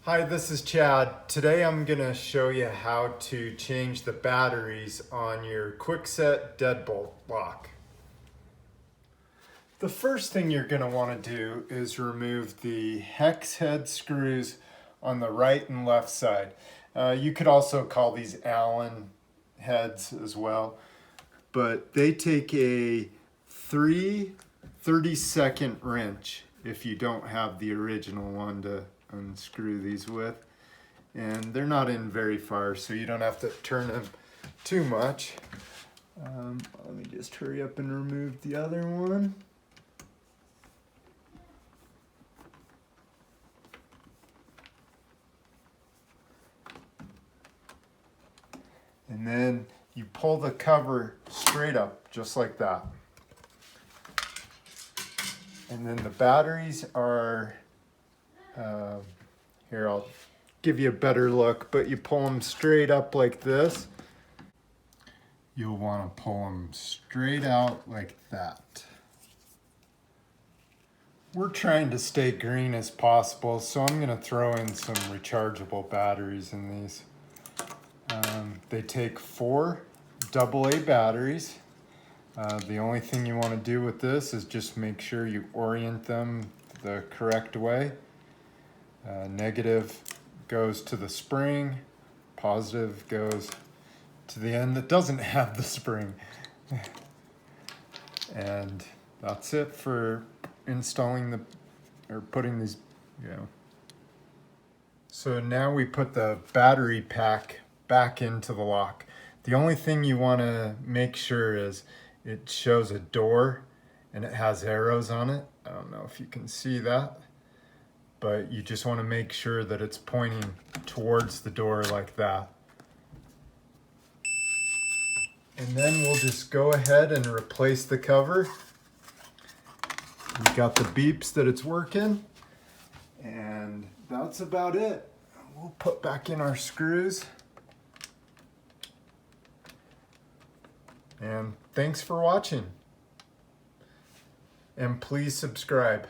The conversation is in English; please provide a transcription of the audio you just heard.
Hi, this is Chad. Today I'm going to show you how to change the batteries on your Kwikset Deadbolt lock. The first thing you're going to want to do is remove the hex head screws on the right and left side. You could also call these Allen heads as well, but they take a 30-second wrench if you don't have the original one to unscrew these with, and they're not in very far, so you don't have to turn them too much. Let me just hurry up and remove the other one. And then you pull the cover straight up just like that. And then the batteries are here, I'll give you a better look, but you pull them straight up like this. You'll want to pull them straight out like that. We're trying to stay green as possible, so I'm going to throw in some rechargeable batteries in these. They take 4 AA batteries. The only thing you want to do with this is just make sure you orient them the correct way. Negative goes to the spring, positive goes to the end that doesn't have the spring. And that's it for installing putting these, So now we put the battery pack back into the lock. The only thing you want to make sure is it shows a door and it has arrows on it. I don't know if you can see that, but you just want to make sure that it's pointing towards the door like that. And then we'll just go ahead and replace the cover. We got the beeps that it's working, and that's about it. We'll put back in our screws. And thanks for watching. And please subscribe.